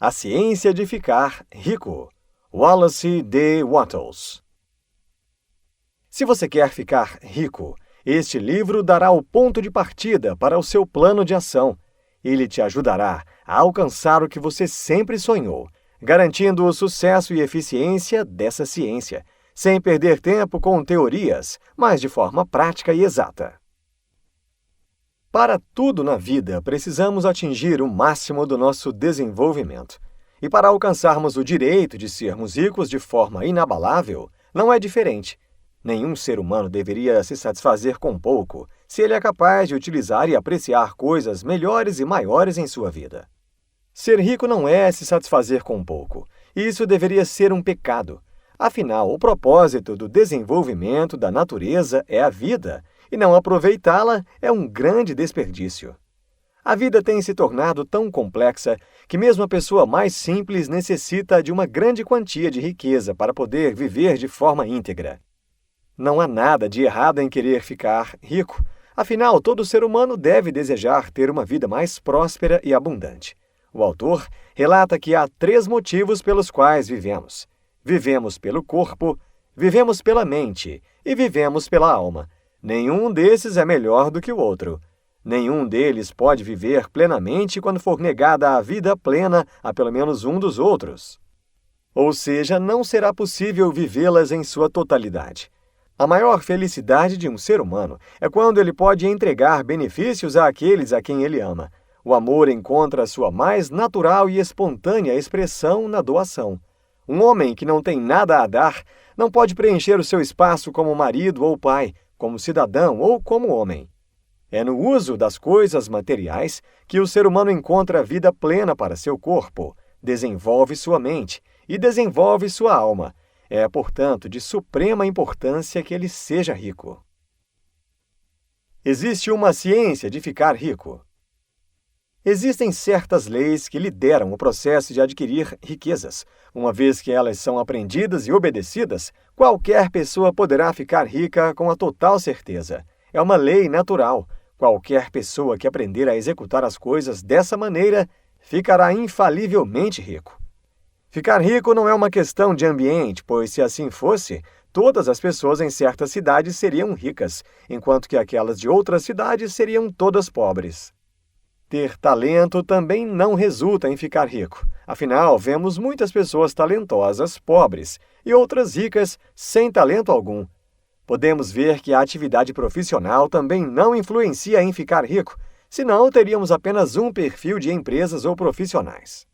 A Ciência de Ficar Rico, Wallace D. Wattles. Se você quer ficar rico, este livro dará o ponto de partida para o seu plano de ação. Ele te ajudará a alcançar o que você sempre sonhou, garantindo o sucesso e eficiência dessa ciência, sem perder tempo com teorias, mas de forma prática e exata. Para tudo na vida, precisamos atingir o máximo do nosso desenvolvimento. E para alcançarmos o direito de sermos ricos de forma inabalável, não é diferente. Nenhum ser humano deveria se satisfazer com pouco, se ele é capaz de utilizar e apreciar coisas melhores e maiores em sua vida. Ser rico não é se satisfazer com pouco. Isso deveria ser um pecado. Afinal, o propósito do desenvolvimento da natureza é a vida, e não aproveitá-la é um grande desperdício. A vida tem se tornado tão complexa que mesmo a pessoa mais simples necessita de uma grande quantia de riqueza para poder viver de forma íntegra. Não há nada de errado em querer ficar rico. Afinal, todo ser humano deve desejar ter uma vida mais próspera e abundante. O autor relata que há 3 motivos pelos quais vivemos. Vivemos pelo corpo, vivemos pela mente e vivemos pela alma. Nenhum desses é melhor do que o outro. Nenhum deles pode viver plenamente quando for negada a vida plena a pelo menos um dos outros. Ou seja, não será possível vivê-las em sua totalidade. A maior felicidade de um ser humano é quando ele pode entregar benefícios àqueles a quem ele ama. O amor encontra sua mais natural e espontânea expressão na doação. Um homem que não tem nada a dar não pode preencher o seu espaço como marido ou pai, como cidadão ou como homem. É no uso das coisas materiais que o ser humano encontra vida plena para seu corpo, desenvolve sua mente e desenvolve sua alma. É, portanto, de suprema importância que ele seja rico. Existe uma ciência de ficar rico. Existem certas leis que lideram o processo de adquirir riquezas. Uma vez que elas são aprendidas e obedecidas, qualquer pessoa poderá ficar rica com a total certeza. É uma lei natural. Qualquer pessoa que aprender a executar as coisas dessa maneira ficará infalivelmente rico. Ficar rico não é uma questão de ambiente, pois se assim fosse, todas as pessoas em certas cidades seriam ricas, enquanto que aquelas de outras cidades seriam todas pobres. Ter talento também não resulta em ficar rico. Afinal, vemos muitas pessoas talentosas pobres e outras ricas sem talento algum. Podemos ver que a atividade profissional também não influencia em ficar rico, senão teríamos apenas um perfil de empresas ou profissionais.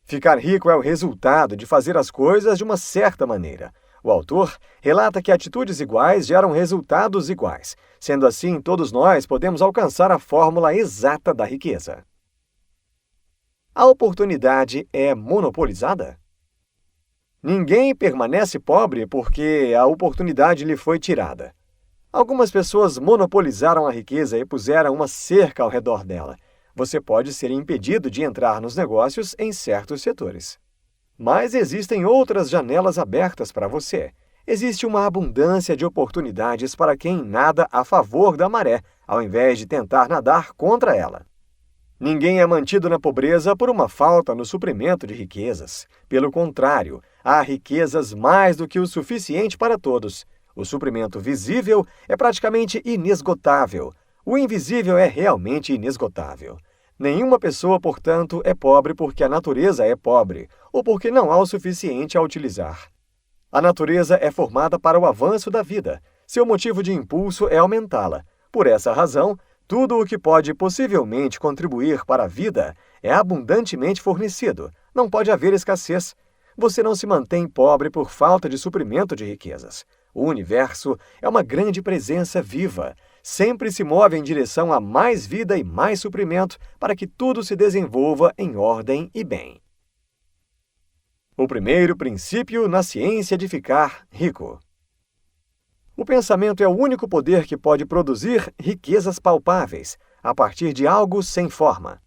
Ficar rico é o resultado de fazer as coisas de uma certa maneira. O autor relata que atitudes iguais geram resultados iguais. Sendo assim, todos nós podemos alcançar a fórmula exata da riqueza. A oportunidade é monopolizada? Ninguém permanece pobre porque a oportunidade lhe foi tirada. Algumas pessoas monopolizaram a riqueza e puseram uma cerca ao redor dela. Você pode ser impedido de entrar nos negócios em certos setores. Mas existem outras janelas abertas para você. Existe uma abundância de oportunidades para quem nada a favor da maré, ao invés de tentar nadar contra ela. Ninguém é mantido na pobreza por uma falta no suprimento de riquezas. Pelo contrário, há riquezas mais do que o suficiente para todos. O suprimento visível é praticamente inesgotável. O invisível é realmente inesgotável. Nenhuma pessoa, portanto, é pobre porque a natureza é pobre, ou porque não há o suficiente a utilizar. A natureza é formada para o avanço da vida. Seu motivo de impulso é aumentá-la. Por essa razão, tudo o que pode possivelmente contribuir para a vida é abundantemente fornecido. Não pode haver escassez. Você não se mantém pobre por falta de suprimento de riquezas. O universo é uma grande presença viva. Sempre se move em direção a mais vida e mais suprimento para que tudo se desenvolva em ordem e bem. O primeiro princípio na ciência de ficar rico. O pensamento é o único poder que pode produzir riquezas palpáveis, a partir de algo sem forma.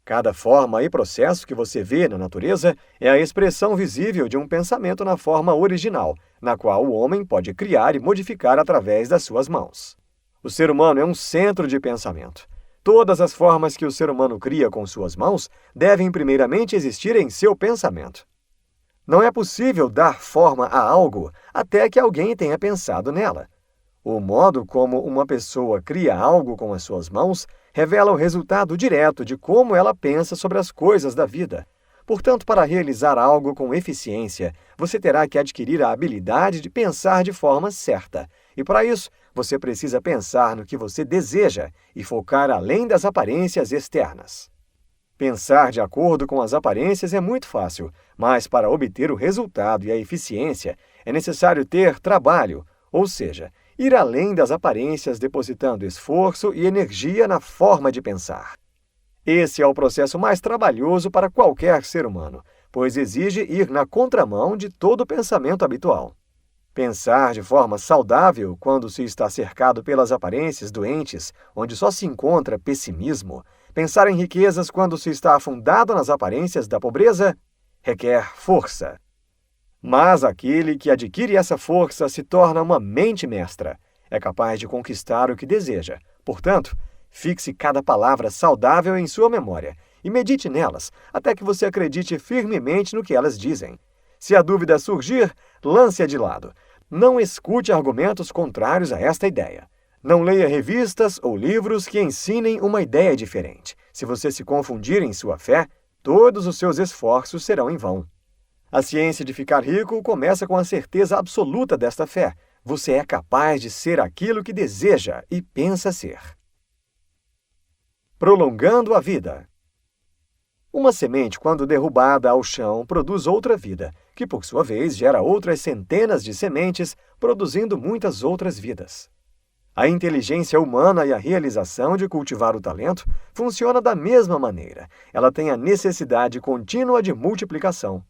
Cada forma e processo que você vê na natureza é a expressão visível de um pensamento na forma original, na qual o homem pode criar e modificar através das suas mãos. O ser humano é um centro de pensamento. Todas as formas que o ser humano cria com suas mãos devem primeiramente existir em seu pensamento. Não é possível dar forma a algo até que alguém tenha pensado nela. O modo como uma pessoa cria algo com as suas mãos revela o resultado direto de como ela pensa sobre as coisas da vida. Portanto, para realizar algo com eficiência, você terá que adquirir a habilidade de pensar de forma certa. E para isso, você precisa pensar no que você deseja e focar além das aparências externas. Pensar de acordo com as aparências é muito fácil, mas para obter o resultado e a eficiência, é necessário ter trabalho, ou seja, ir além das aparências depositando esforço e energia na forma de pensar. Esse é o processo mais trabalhoso para qualquer ser humano, pois exige ir na contramão de todo o pensamento habitual. Pensar de forma saudável quando se está cercado pelas aparências doentes, onde só se encontra pessimismo, pensar em riquezas quando se está afundado nas aparências da pobreza, requer força. Mas aquele que adquire essa força se torna uma mente mestra. É capaz de conquistar o que deseja. Portanto, fixe cada palavra saudável em sua memória e medite nelas até que você acredite firmemente no que elas dizem. Se a dúvida surgir, lance-a de lado. Não escute argumentos contrários a esta ideia. Não leia revistas ou livros que ensinem uma ideia diferente. Se você se confundir em sua fé, todos os seus esforços serão em vão. A ciência de ficar rico começa com a certeza absoluta desta fé. Você é capaz de ser aquilo que deseja e pensa ser. Prolongando a vida. Uma semente, quando derrubada ao chão, produz outra vida, que por sua vez gera outras centenas de sementes, produzindo muitas outras vidas. A inteligência humana e a realização de cultivar o talento funciona da mesma maneira. Ela tem a necessidade contínua de multiplicação.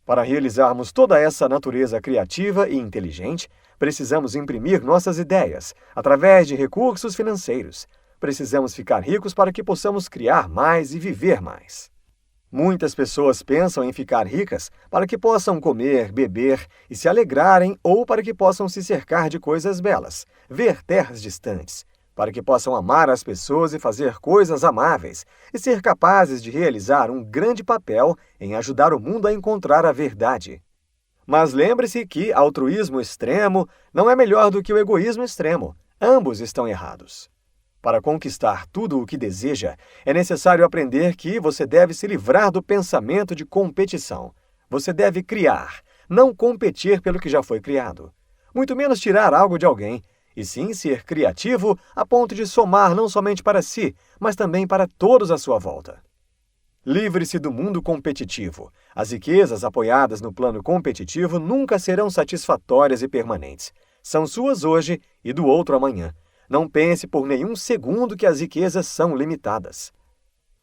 Para realizarmos toda essa natureza criativa e inteligente, precisamos imprimir nossas ideias, através de recursos financeiros. Precisamos ficar ricos para que possamos criar mais e viver mais. Muitas pessoas pensam em ficar ricas para que possam comer, beber e se alegrarem ou para que possam se cercar de coisas belas, ver terras distantes, para que possam amar as pessoas e fazer coisas amáveis e ser capazes de realizar um grande papel em ajudar o mundo a encontrar a verdade. Mas lembre-se que altruísmo extremo não é melhor do que o egoísmo extremo. Ambos estão errados. Para conquistar tudo o que deseja, é necessário aprender que você deve se livrar do pensamento de competição. Você deve criar, não competir pelo que já foi criado. Muito menos tirar algo de alguém, e sim ser criativo a ponto de somar não somente para si, mas também para todos à sua volta. Livre-se do mundo competitivo. As riquezas apoiadas no plano competitivo nunca serão satisfatórias e permanentes. São suas hoje e do outro amanhã. Não pense por nenhum segundo que as riquezas são limitadas.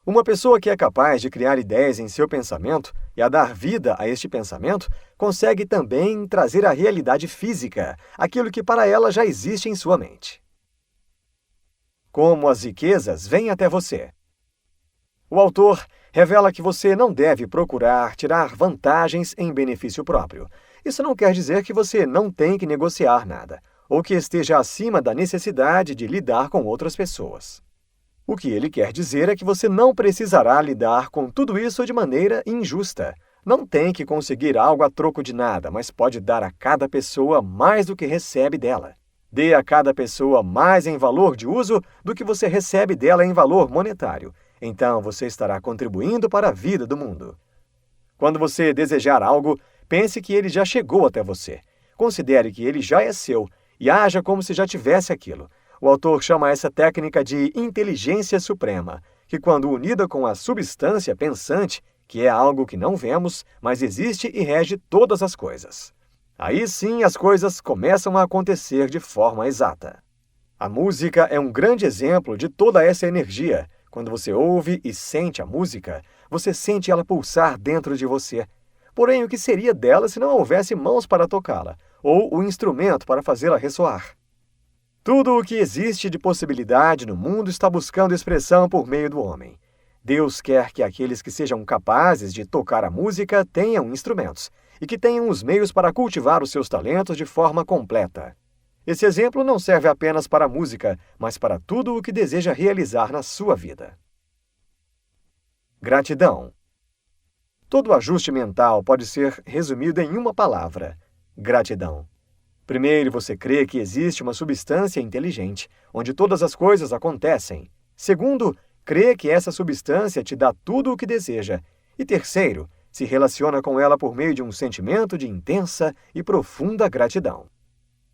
Uma pessoa que é capaz de criar ideias em seu pensamento e a dar vida a este pensamento, consegue também trazer à realidade física aquilo que para ela já existe em sua mente. Como as riquezas vêm até você. O autor revela que você não deve procurar tirar vantagens em benefício próprio. Isso não quer dizer que você não tem que negociar nada, ou que esteja acima da necessidade de lidar com outras pessoas. O que ele quer dizer é que você não precisará lidar com tudo isso de maneira injusta. Não tem que conseguir algo a troco de nada, mas pode dar a cada pessoa mais do que recebe dela. Dê a cada pessoa mais em valor de uso do que você recebe dela em valor monetário. Então você estará contribuindo para a vida do mundo. Quando você desejar algo, pense que ele já chegou até você. Considere que ele já é seu e haja como se já tivesse aquilo. O autor chama essa técnica de inteligência suprema, que quando unida com a substância pensante, que é algo que não vemos, mas existe e rege todas as coisas. Aí sim as coisas começam a acontecer de forma exata. A música é um grande exemplo de toda essa energia. Quando você ouve e sente a música, você sente ela pulsar dentro de você. Porém, o que seria dela se não houvesse mãos para tocá-la, ou o instrumento para fazê-la ressoar? Tudo o que existe de possibilidade no mundo está buscando expressão por meio do homem. Deus quer que aqueles que sejam capazes de tocar a música tenham instrumentos e que tenham os meios para cultivar os seus talentos de forma completa. Esse exemplo não serve apenas para a música, mas para tudo o que deseja realizar na sua vida. Gratidão. Todo ajuste mental pode ser resumido em uma palavra: gratidão. Primeiro, você crê que existe uma substância inteligente, onde todas as coisas acontecem. Segundo, crê que essa substância te dá tudo o que deseja. E terceiro, se relaciona com ela por meio de um sentimento de intensa e profunda gratidão.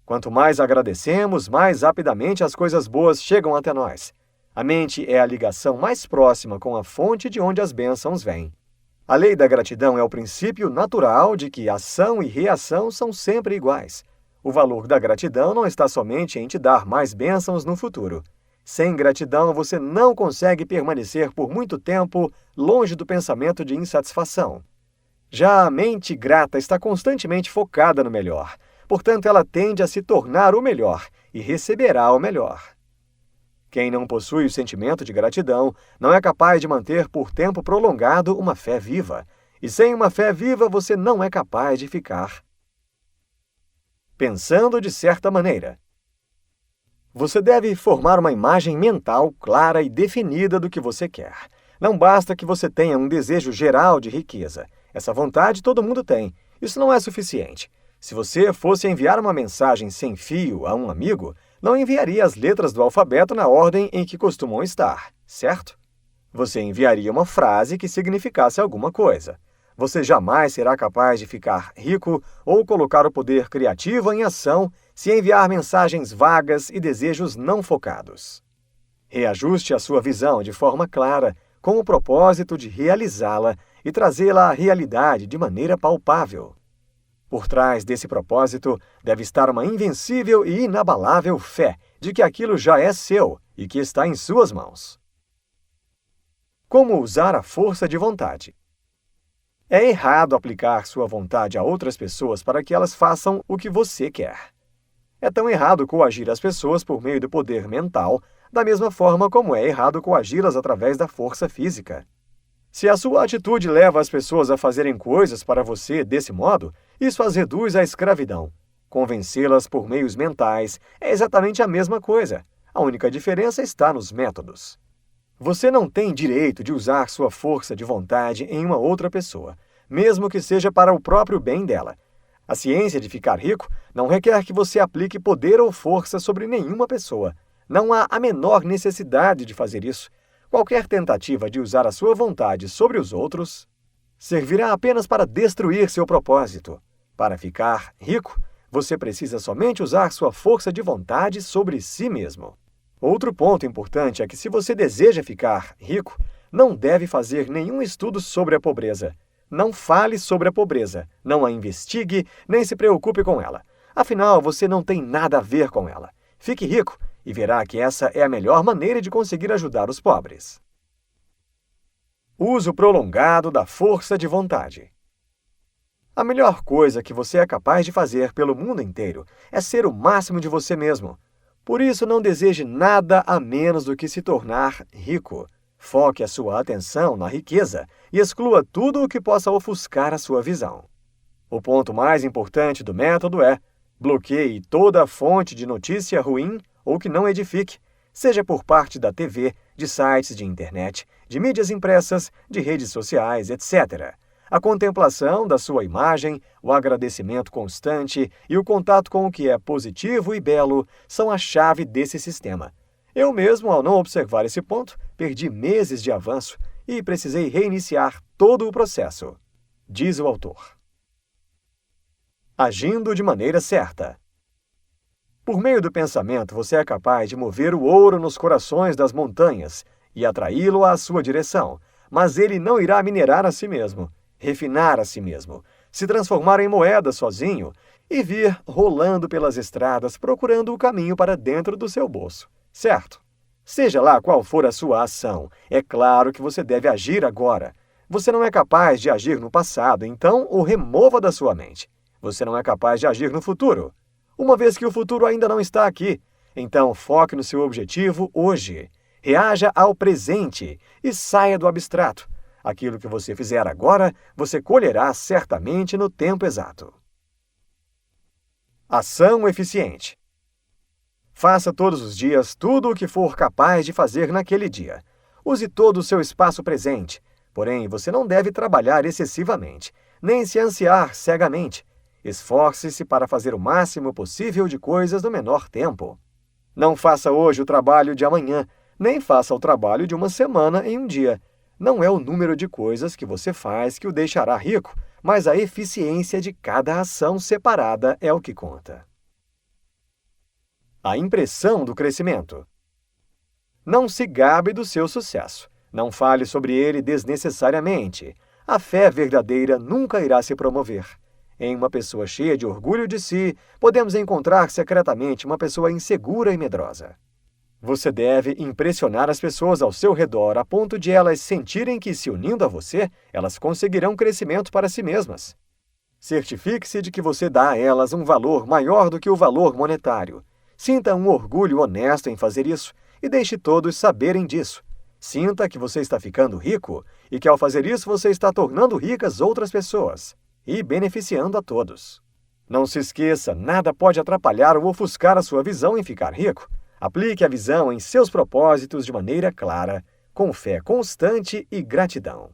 Quanto mais agradecemos, mais rapidamente as coisas boas chegam até nós. A mente é a ligação mais próxima com a fonte de onde as bênçãos vêm. A lei da gratidão é o princípio natural de que ação e reação são sempre iguais. O valor da gratidão não está somente em te dar mais bênçãos no futuro. Sem gratidão, você não consegue permanecer por muito tempo longe do pensamento de insatisfação. Já a mente grata está constantemente focada no melhor. Portanto, ela tende a se tornar o melhor e receberá o melhor. Quem não possui o sentimento de gratidão não é capaz de manter por tempo prolongado uma fé viva. E sem uma fé viva, você não é capaz de ficar pensando de certa maneira. Você deve formar uma imagem mental clara e definida do que você quer. Não basta que você tenha um desejo geral de riqueza. Essa vontade todo mundo tem. Isso não é suficiente. Se você fosse enviar uma mensagem sem fio a um amigo, não enviaria as letras do alfabeto na ordem em que costumam estar, certo? Você enviaria uma frase que significasse alguma coisa. Você jamais será capaz de ficar rico ou colocar o poder criativo em ação se enviar mensagens vagas e desejos não focados. Reajuste a sua visão de forma clara, com o propósito de realizá-la e trazê-la à realidade de maneira palpável. Por trás desse propósito deve estar uma invencível e inabalável fé de que aquilo já é seu e que está em suas mãos. Como usar a força de vontade? É errado aplicar sua vontade a outras pessoas para que elas façam o que você quer. É tão errado coagir as pessoas por meio do poder mental, da mesma forma como é errado coagi-las através da força física. Se a sua atitude leva as pessoas a fazerem coisas para você desse modo, isso as reduz à escravidão. Convencê-las por meios mentais é exatamente a mesma coisa. A única diferença está nos métodos. Você não tem direito de usar sua força de vontade em uma outra pessoa, mesmo que seja para o próprio bem dela. A ciência de ficar rico não requer que você aplique poder ou força sobre nenhuma pessoa. Não há a menor necessidade de fazer isso. Qualquer tentativa de usar a sua vontade sobre os outros servirá apenas para destruir seu propósito. Para ficar rico, você precisa somente usar sua força de vontade sobre si mesmo. Outro ponto importante é que se você deseja ficar rico, não deve fazer nenhum estudo sobre a pobreza. Não fale sobre a pobreza, não a investigue, nem se preocupe com ela. Afinal, você não tem nada a ver com ela. Fique rico e verá que essa é a melhor maneira de conseguir ajudar os pobres. Uso prolongado da força de vontade. A melhor coisa que você é capaz de fazer pelo mundo inteiro é ser o máximo de você mesmo. Por isso, não deseje nada a menos do que se tornar rico. Foque a sua atenção na riqueza e exclua tudo o que possa ofuscar a sua visão. O ponto mais importante do método é: bloqueie toda fonte de notícia ruim ou que não edifique, seja por parte da TV, de sites de internet, de mídias impressas, de redes sociais, etc. A contemplação da sua imagem, o agradecimento constante e o contato com o que é positivo e belo são a chave desse sistema. Eu mesmo, ao não observar esse ponto, perdi meses de avanço e precisei reiniciar todo o processo, diz o autor. Agindo de maneira certa. Por meio do pensamento, você é capaz de mover o ouro nos corações das montanhas e atraí-lo à sua direção, mas ele não irá minerar a si mesmo, refinar a si mesmo, se transformar em moeda sozinho e vir rolando pelas estradas procurando o caminho para dentro do seu bolso, certo? Seja lá qual for a sua ação, é claro que você deve agir agora. Você não é capaz de agir no passado, então o remova da sua mente. Você não é capaz de agir no futuro, uma vez que o futuro ainda não está aqui. Então foque no seu objetivo hoje. Reaja ao presente e saia do abstrato. Aquilo que você fizer agora, você colherá certamente no tempo exato. Ação eficiente. Faça todos os dias tudo o que for capaz de fazer naquele dia. Use todo o seu espaço presente. Porém, você não deve trabalhar excessivamente, nem se ansiar cegamente. Esforce-se para fazer o máximo possível de coisas no menor tempo. Não faça hoje o trabalho de amanhã, nem faça o trabalho de uma semana em um dia. Não é o número de coisas que você faz que o deixará rico, mas a eficiência de cada ação separada é o que conta. A impressão do crescimento. Não se gabe do seu sucesso. Não fale sobre ele desnecessariamente. A fé verdadeira nunca irá se promover. Em uma pessoa cheia de orgulho de si, podemos encontrar secretamente uma pessoa insegura e medrosa. Você deve impressionar as pessoas ao seu redor a ponto de elas sentirem que, se unindo a você, elas conseguirão crescimento para si mesmas. Certifique-se de que você dá a elas um valor maior do que o valor monetário. Sinta um orgulho honesto em fazer isso e deixe todos saberem disso. Sinta que você está ficando rico e que, ao fazer isso, você está tornando ricas outras pessoas e beneficiando a todos. Não se esqueça, nada pode atrapalhar ou ofuscar a sua visão em ficar rico. Aplique a visão em seus propósitos de maneira clara, com fé constante e gratidão.